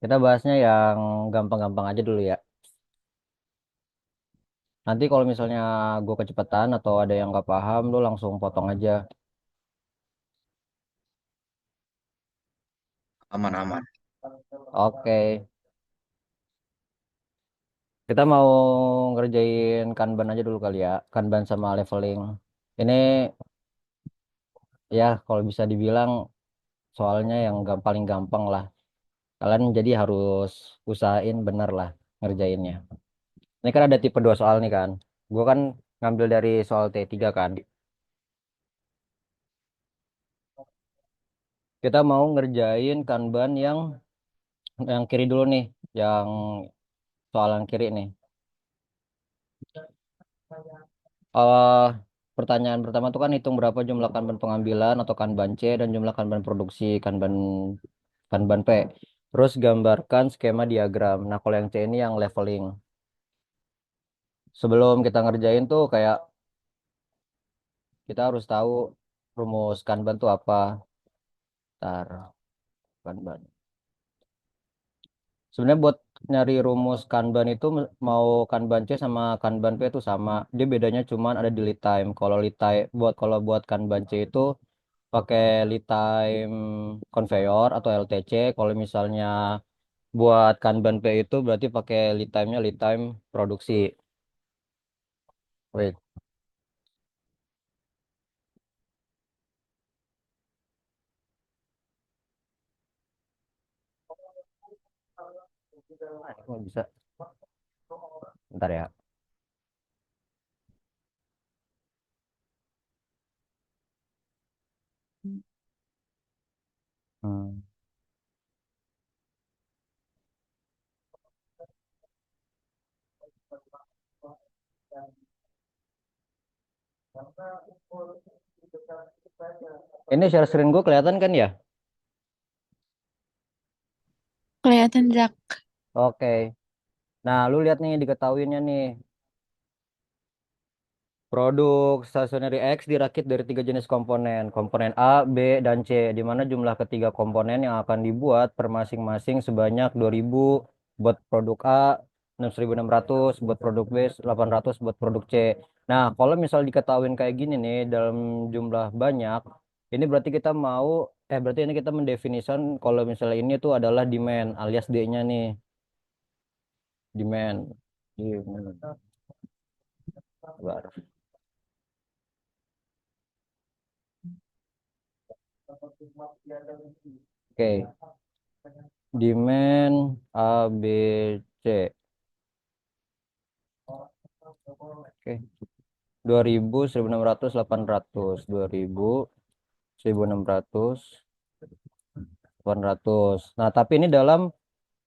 Kita bahasnya yang gampang-gampang aja dulu ya. Nanti kalau misalnya gue kecepatan atau ada yang nggak paham, lu langsung potong aja. Aman-aman. Oke, kita mau ngerjain Kanban aja dulu kali ya. Kanban sama leveling. Ini ya kalau bisa dibilang soalnya yang paling gampang lah. Kalian jadi harus usahain bener lah ngerjainnya. Ini kan ada tipe dua soal nih kan. Gue kan ngambil dari soal T3 kan. Kita mau ngerjain Kanban yang kiri dulu nih, yang soalan kiri nih. eh Pertanyaan pertama tuh kan hitung berapa jumlah kanban pengambilan atau kanban C dan jumlah kanban produksi kanban P. Terus gambarkan skema diagram. Nah, kalau yang C ini yang leveling. Sebelum kita ngerjain tuh kayak kita harus tahu rumus kanban tuh apa. Ntar kanban. Sebenarnya buat nyari rumus kanban itu mau kanban C sama kanban P itu sama. Dia bedanya cuman ada di lead time. Kalau buat kanban C itu pakai lead time conveyor atau LTC. Kalau misalnya buat Kanban P itu berarti pakai lead time-nya lead time produksi. Wait. Ah, ini kok bisa. Bentar ya. Hmm. Ini share screen gue kelihatan kan ya? Kelihatan Jak. Oke. Nah, lu lihat nih diketahuinya nih. Produk stationary X dirakit dari tiga jenis komponen, komponen A, B, dan C, di mana jumlah ketiga komponen yang akan dibuat per masing-masing sebanyak 2.000 buat produk A, 6.600 buat produk B, 800 buat produk C. Nah, kalau misal diketahuin kayak gini nih dalam jumlah banyak, ini berarti berarti ini kita mendefinisikan kalau misalnya ini tuh adalah demand alias D-nya nih, demand. Demand. Sabar. Oke. Demand A, B, C. Oke. 2.000, 1.600, 800. 2.000, 1.600, 800. Nah, tapi ini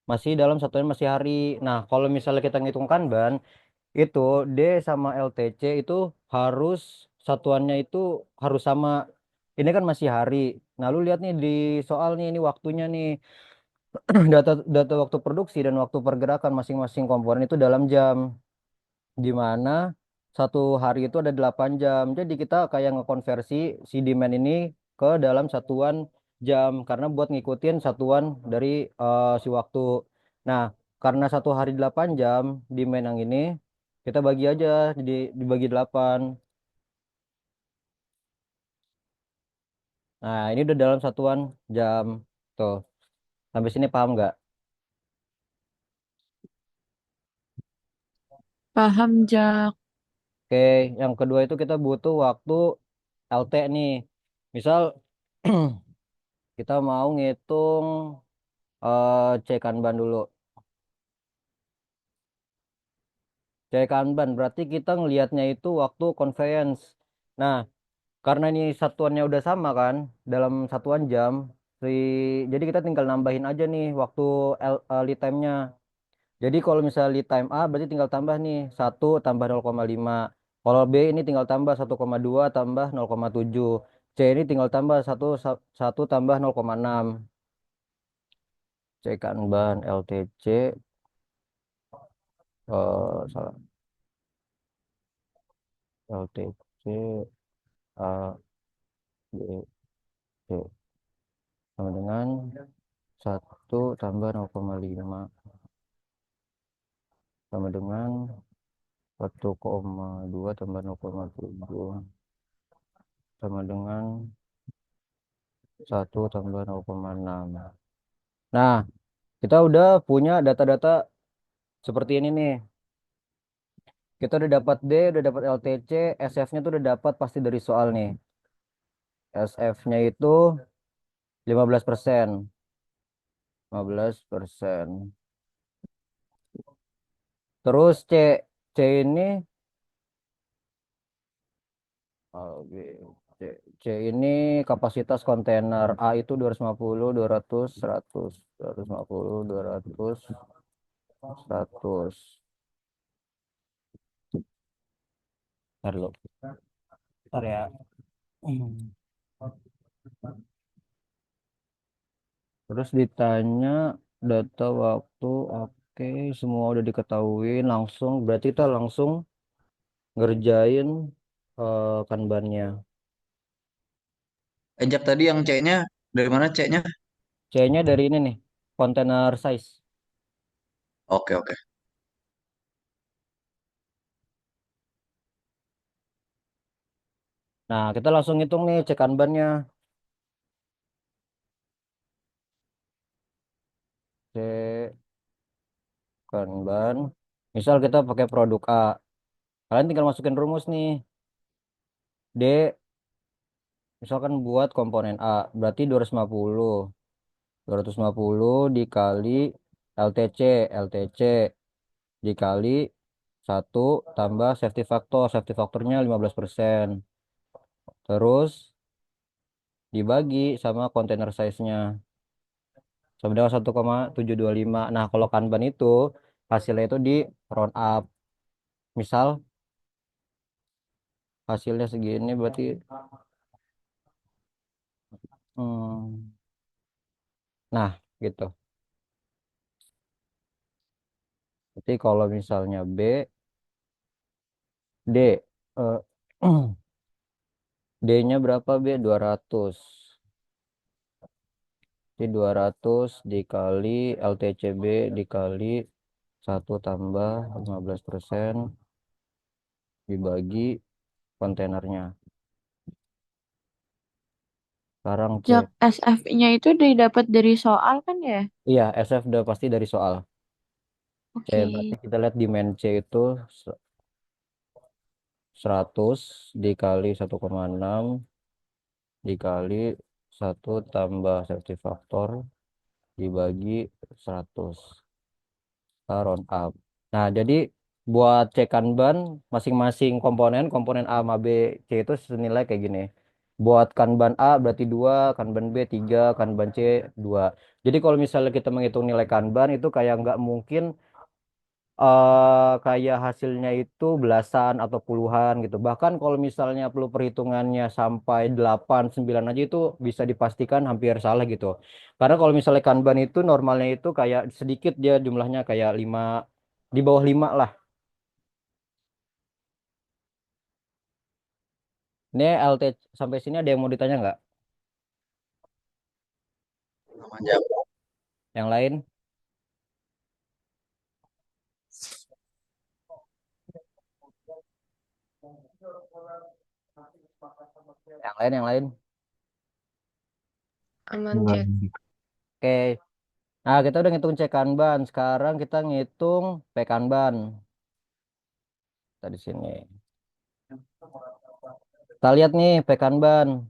masih dalam satuan masih hari. Nah, kalau misalnya kita ngitung Kanban, itu D sama LTC itu harus satuannya itu harus sama. Ini kan masih hari. Nah, lu lihat nih di soal nih, ini waktunya nih. Data data waktu produksi dan waktu pergerakan masing-masing komponen itu dalam jam. Di mana satu hari itu ada 8 jam. Jadi kita kayak ngekonversi si demand ini ke dalam satuan jam karena buat ngikutin satuan dari si waktu. Nah, karena satu hari 8 jam demand yang ini kita bagi aja jadi dibagi 8. Nah, ini udah dalam satuan jam. Tuh, sampai sini paham nggak? Paham Jak. Oke, yang kedua itu kita butuh waktu LT nih. Misal kita mau ngitung C Kanban dulu. C Kanban berarti kita ngelihatnya itu waktu conveyance. Nah, karena ini satuannya udah sama kan dalam satuan jam, jadi kita tinggal nambahin aja nih waktu lead time-nya. Jadi kalau misalnya lead time A berarti tinggal tambah nih 1 tambah 0,5. Kalau B ini tinggal tambah 1,2 tambah 0,7. C ini tinggal tambah 1 tambah 0,6. C Kanban LTC salah. LTC A B C sama dengan 1 tambah 0,5 sama dengan 1,2 tambah 0,7 sama dengan 1 tambah 0,6. Nah, kita udah punya data-data seperti ini nih. Kita udah dapat D, udah dapat LTC, SF-nya tuh udah dapat pasti dari soal nih. SF-nya itu 15%. 15%. Terus C ini A, B, C. C ini kapasitas kontainer A itu 250, 200, 100, 250, 200, 100. Ntar dulu. Ntar ya. Terus ditanya data waktu, oke, semua udah diketahui langsung. Berarti kita langsung ngerjain kanbannya. Jak tadi yang C-nya dari mana C-nya? C-nya dari ini nih, container size. Oke, oke. Nah, kita langsung hitung nih cek kanbannya. C kanban. Misal kita pakai produk A. Kalian tinggal masukin rumus nih. D, misalkan buat komponen A. Berarti 250. 250 dikali LTC. LTC dikali 1 tambah safety factor. Safety factornya 15%. Terus dibagi sama container size-nya. Sama dengan 1,725. Nah, kalau Kanban itu hasilnya itu di round up. Misal hasilnya segini berarti hmm, nah gitu. Berarti kalau misalnya B, D eh, D-nya berapa B? 200. Jadi 200 dikali LTCB dikali 1 tambah 15% dibagi kontainernya. Sekarang Jak cek. SF-nya itu didapat dari soal kan ya? Iya, SF udah pasti dari soal. C, Oke. berarti kita lihat di main C itu 100 dikali 1,6 dikali 1 tambah safety factor dibagi 100. Kita round up. Nah, jadi buat cek Kanban masing-masing komponen A sama B, C itu senilai kayak gini. Buat Kanban A berarti 2, Kanban B 3, Kanban C 2. Jadi kalau misalnya kita menghitung nilai Kanban itu kayak nggak mungkin kayak hasilnya itu belasan atau puluhan gitu. Bahkan kalau misalnya perlu perhitungannya sampai 8 9 aja itu bisa dipastikan hampir salah gitu. Karena kalau misalnya Kanban itu normalnya itu kayak sedikit dia jumlahnya kayak 5 di bawah 5 lah. Ini LT sampai sini ada yang mau ditanya nggak? Namanya. Yang lain? Yang lain? Aman, Jak. Oke. Nah, kita udah ngitung cek Kanban. Sekarang kita ngitung P Kanban. Kita di sini. Kita lihat nih P Kanban.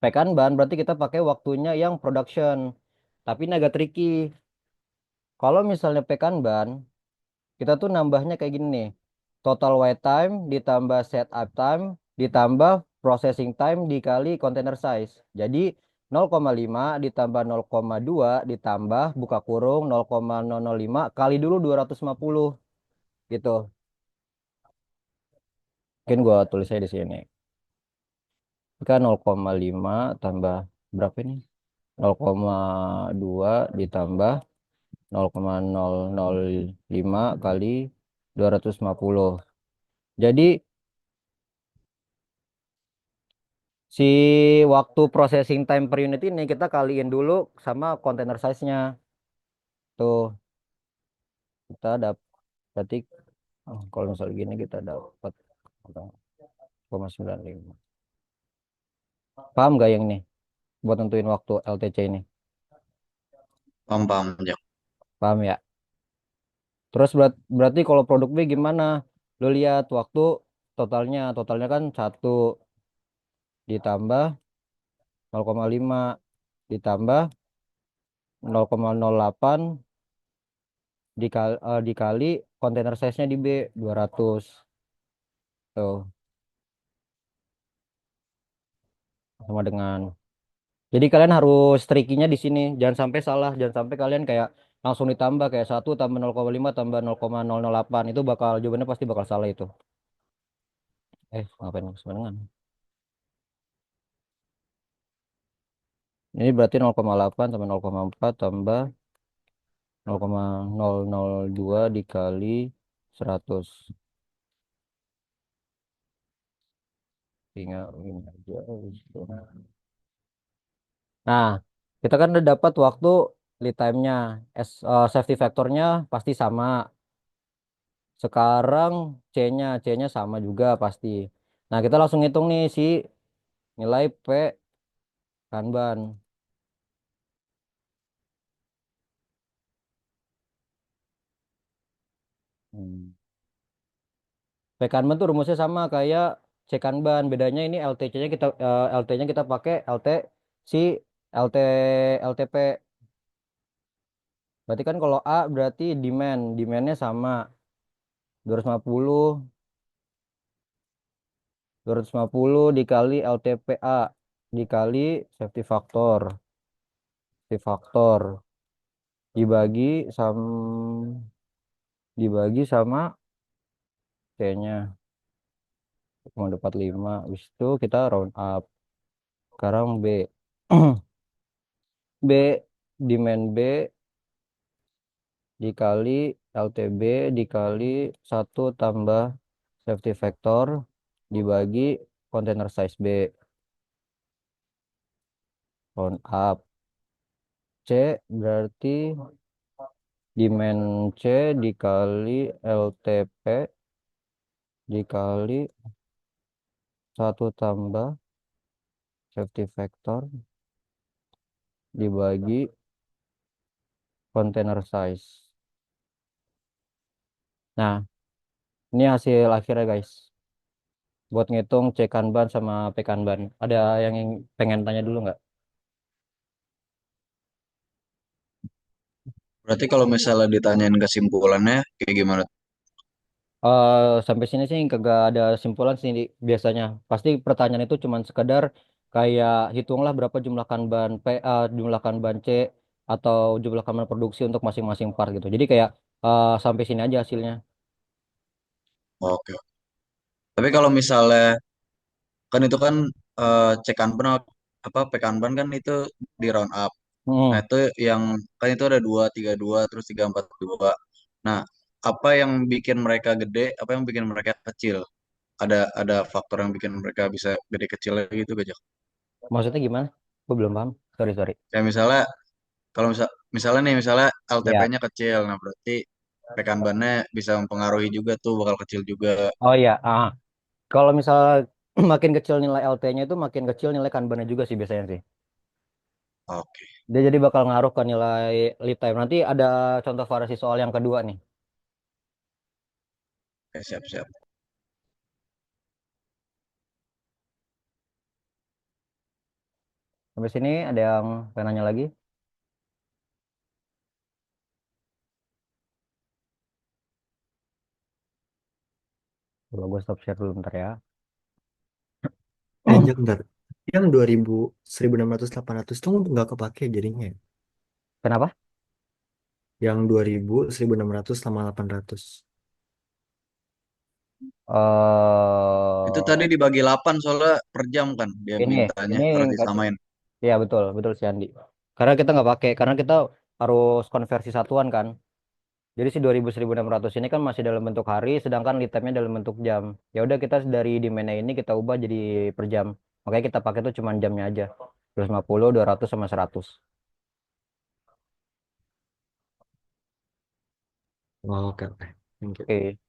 Kanban berarti kita pakai waktunya yang production. Tapi ini agak tricky. Kalau misalnya Kanban, kita tuh nambahnya kayak gini nih. Total wait time ditambah setup time ditambah processing time dikali container size. Jadi 0,5 ditambah 0,2 ditambah buka kurung 0,005 kali dulu 250 gitu. Mungkin gua tulis aja di sini. Kan 0,5 tambah berapa ini? 0,2 ditambah 0,005 kali 250. Jadi si waktu processing time per unit ini kita kaliin dulu sama container size-nya. tuh kita dapat berarti kalau misalnya gini kita dapat 0,95. Paham gak yang ini buat nentuin waktu LTC ini? Paham, paham, Jak. Paham ya? Terus berarti kalau produk B gimana? Lu lihat waktu totalnya kan 1 ditambah 0,5 ditambah 0,08 dikali kontainer size-nya di B 200 tuh sama dengan. Jadi kalian harus trikinya di sini. Jangan sampai salah, jangan sampai kalian kayak langsung ditambah kayak 1 tambah 0,5 tambah 0,008 itu bakal jawabannya pasti bakal salah itu. Ngapain sebenarnya? Ini berarti 0,8 tambah 0,4 tambah 0,002 dikali 100. Tinggal ini aja. Nah, kita kan udah dapat waktu lead time-nya, safety factor-nya pasti sama. Sekarang C-nya sama juga pasti. Nah, kita langsung hitung nih si nilai P Kanban. Hmm. P Kanban tuh rumusnya sama kayak C Kanban. Bedanya ini LT-nya kita pakai LT si LT LTP. Berarti kan kalau A berarti demandnya sama 250 250 dikali LTPA dikali safety factor dibagi sama C-nya cuma dapat 5. Habis itu kita round up. Sekarang B. B demand B dikali LTB dikali 1 tambah safety factor dibagi container size B round up. C berarti demand C dikali LTP dikali 1 tambah safety factor dibagi container size. Nah, ini hasil akhirnya guys. Buat ngitung C Kanban sama P Kanban. Ada yang pengen tanya dulu nggak? Berarti kalau misalnya ditanyain kesimpulannya kayak gimana? Sampai sini sih kagak ada simpulan sih biasanya. Pasti pertanyaan itu cuman sekedar kayak hitunglah berapa jumlah kanban P, jumlah kanban C atau jumlah kanban produksi untuk masing-masing part gitu. Jadi kayak sampai sini aja hasilnya. Oke. Tapi kalau misalnya kan itu kan cek Kanban apa Pekanban kan itu di round up. Nah Hmm. itu yang kan itu ada 232 terus 342. Nah apa yang bikin mereka gede? Apa yang bikin mereka kecil? Ada faktor yang bikin mereka bisa gede kecil gitu gak, Jak? Maksudnya gimana? Gue belum paham. Sorry, sorry. Kayak misalnya kalau misalnya nih misalnya Ya. LTP-nya kecil, nah berarti Pekanbannya bisa mempengaruhi juga tuh bakal kecil juga. Oh iya. Kalau misalnya makin kecil nilai LT-nya itu makin kecil nilai kanbannya juga sih biasanya sih. Oke, Dia jadi bakal ngaruh ke nilai lead time. Nanti ada contoh variasi soal yang kedua nih. oke, siap siap. Sampai sini ada yang pengen nanya lagi? Coba gue stop share dulu bentar ya. Jak, bentar. Yang 2000, 1600, 800 tuh nggak kepake jadinya, ya? Kenapa? Yang 2000, 1600 sama 800. Itu eh tadi dibagi 8 soalnya per jam kan dia ini mintanya ini harus disamain. ya betul betul si Andi. Karena kita nggak pakai, karena kita harus konversi satuan kan. Jadi si 2000 1600 ini kan masih dalam bentuk hari, sedangkan lead time-nya dalam bentuk jam. Ya udah kita dari demand ini kita ubah jadi per jam. Makanya kita pakai tuh cuma jamnya aja. 250, 200 sama 100. Oh, oke, oke. Thank you. Oke.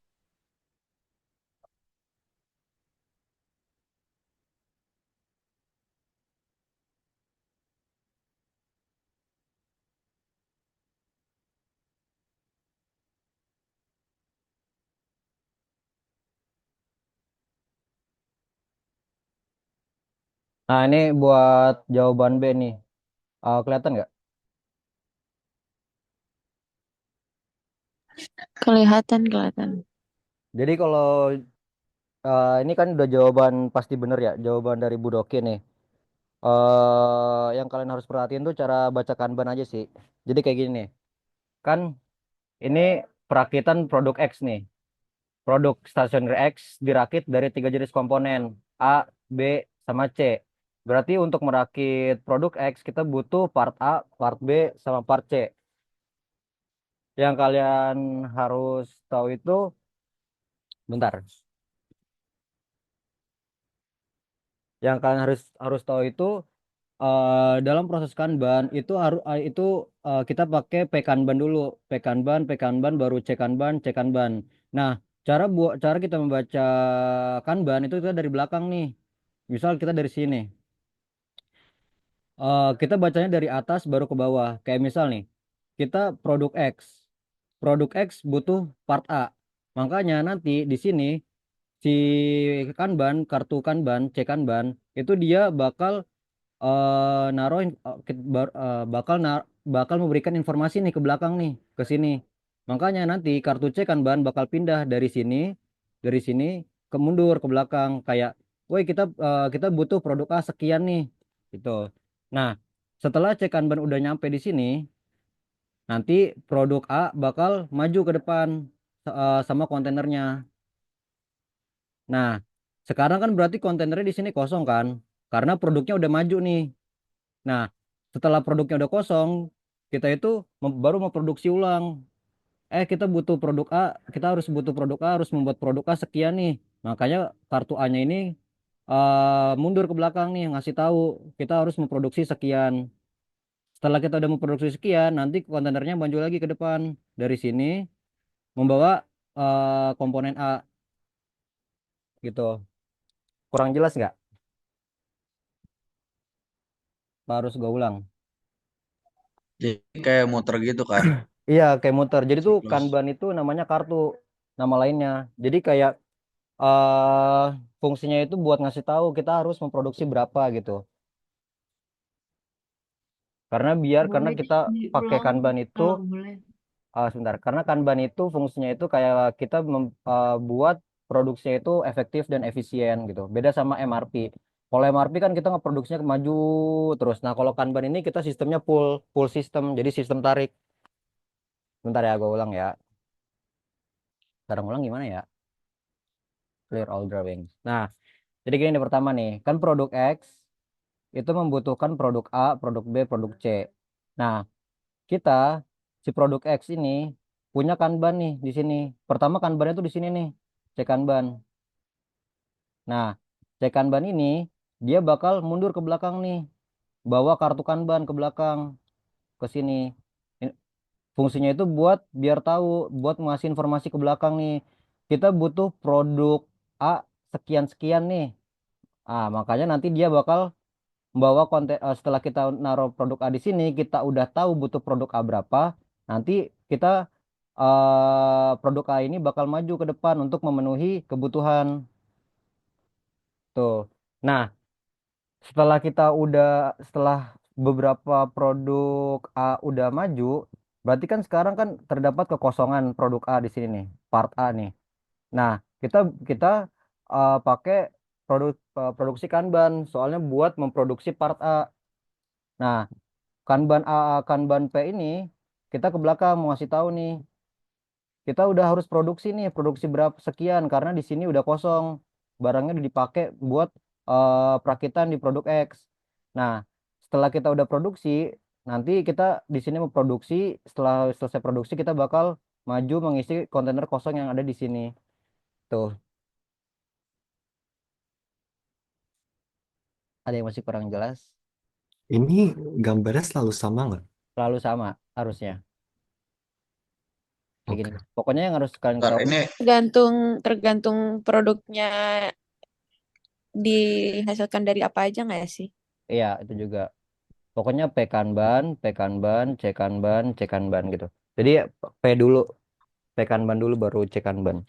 Nah, ini buat jawaban B nih. Kelihatan nggak? Kelihatan, kelihatan. Jadi kalau ini kan udah jawaban pasti bener ya, jawaban dari Bu Doki nih. Yang kalian harus perhatiin tuh cara baca Kanban aja sih. Jadi kayak gini nih. Kan ini perakitan produk X nih. Produk stationer X dirakit dari tiga jenis komponen, A, B, sama C. Berarti untuk merakit produk X kita butuh part A, part B, sama part C. Yang kalian harus tahu itu, bentar. Yang kalian harus harus tahu itu dalam proses Kanban itu harus kita pakai P Kanban dulu, P Kanban, P Kanban baru C Kanban, C Kanban. Nah, cara kita membaca Kanban itu kita dari belakang nih. Misal kita dari sini. Kita bacanya dari atas baru ke bawah. Kayak misal nih, kita produk X. Produk X butuh part A. Makanya nanti di sini si Kanban, kartu Kanban, C Kanban, itu dia bakal naruhin bakal memberikan informasi nih ke belakang nih, ke sini. Makanya nanti kartu C Kanban bakal pindah dari sini ke mundur ke belakang kayak, woi kita butuh produk A sekian nih, gitu. Nah, setelah C Kanban udah nyampe di sini, nanti produk A bakal maju ke depan sama kontainernya. Nah, sekarang kan berarti kontainernya di sini kosong kan? Karena produknya udah maju nih. Nah, setelah produknya udah kosong, kita itu baru memproduksi ulang. Kita butuh produk A, kita harus butuh produk A, harus membuat produk A sekian nih. Makanya kartu A-nya ini mundur ke belakang nih, ngasih tahu kita harus memproduksi sekian. Setelah kita udah memproduksi sekian, nanti kontainernya maju lagi ke depan. Dari sini membawa komponen A gitu. Kurang jelas nggak? Harus gue ulang. Jadi kayak muter gitu kan, Iya, kayak muter. Jadi tuh siklus. Kanban itu namanya kartu, nama lainnya. Jadi kayak eh fungsinya itu buat ngasih tahu kita harus memproduksi berapa gitu. Karena Boleh kita pakai diulang Kanban itu kalau boleh. sebentar. Karena Kanban itu fungsinya itu kayak kita buat produksinya itu efektif dan efisien gitu. Beda sama MRP. Kalau MRP kan kita ngeproduksinya maju terus. Nah, kalau Kanban ini kita sistemnya full full system. Jadi sistem tarik. Bentar ya, gue ulang ya. Sekarang ulang gimana ya? Clear all drawings. Nah, jadi gini nih pertama nih, kan produk X itu membutuhkan produk A, produk B, produk C. Nah, kita si produk X ini punya Kanban nih di sini. Pertama Kanbannya tuh di sini nih, C Kanban. Nah, C Kanban ini dia bakal mundur ke belakang nih, bawa kartu Kanban ke belakang ke sini. Ini- Fungsinya itu buat biar tahu, buat ngasih informasi ke belakang nih. Kita butuh produk A sekian-sekian nih. Makanya nanti dia bakal membawa setelah kita naruh produk A di sini, kita udah tahu butuh produk A berapa, nanti kita produk A ini bakal maju ke depan untuk memenuhi kebutuhan tuh. Nah, setelah beberapa produk A udah maju, berarti kan sekarang kan terdapat kekosongan produk A di sini nih, part A nih. Nah, kita kita pakai produksi Kanban soalnya buat memproduksi part A. Nah, Kanban A, Kanban P ini kita ke belakang mau ngasih tahu nih, kita udah harus produksi nih, produksi berapa sekian karena di sini udah kosong, barangnya udah dipakai buat perakitan di produk X. Nah, setelah kita udah produksi, nanti kita di sini memproduksi, setelah selesai produksi kita bakal maju mengisi kontainer kosong yang ada di sini. Tuh, ada yang masih kurang jelas? Ini gambarnya selalu sama nggak? Selalu sama harusnya. kayak gini. Oke. Pokoknya yang harus kalian Ntar tahu, ini Tergantung tergantung produknya dihasilkan dari apa aja nggak ya sih? iya itu juga. Pokoknya P Kanban, C Kanban gitu. Jadi P dulu, P Kanban dulu baru C Kanban.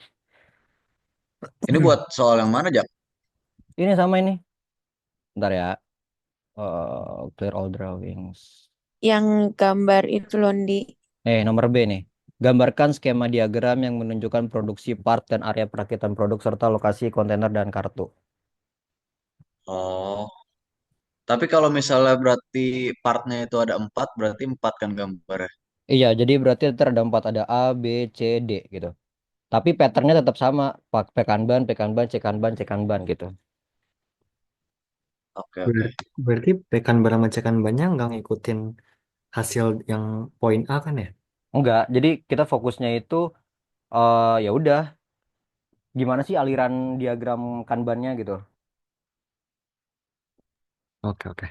ini buat soal yang mana, Jak? Ini sama ini. Bentar ya. Clear all drawings. Yang gambar itu Londi. Nomor B nih. Gambarkan skema diagram yang menunjukkan produksi part dan area perakitan produk serta lokasi kontainer dan kartu. Oh, tapi kalau misalnya berarti partnya itu ada empat, berarti empat kan gambarnya. Iya, jadi berarti terdapat empat ada A, B, C, D gitu. Tapi patternnya tetap sama. Pekanban, cekanban, cekanban gitu. Oke, oke. Berarti pekan sama cekan banyak nggak ngikutin hasil yang poin A kan ya? Enggak, jadi kita fokusnya itu ya udah gimana sih aliran diagram kanbannya gitu. Oke, oke.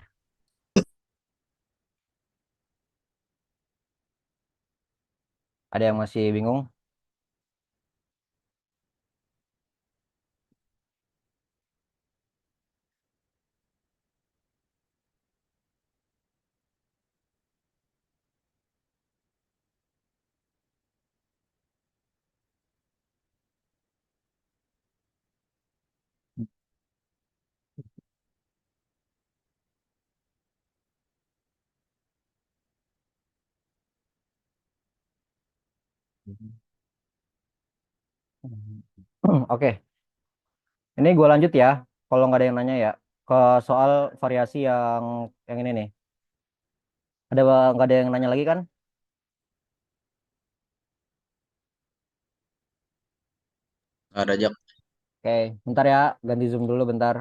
Ada yang masih bingung? Oke, ini gue lanjut ya. Kalau nggak ada yang nanya ya, ke soal variasi yang ini nih. Nggak ada yang nanya lagi kan? Nggak ada, Jak. Oke, bentar ya, ganti zoom dulu bentar.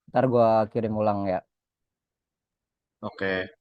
Ntar gue kirim ulang ya. Oke.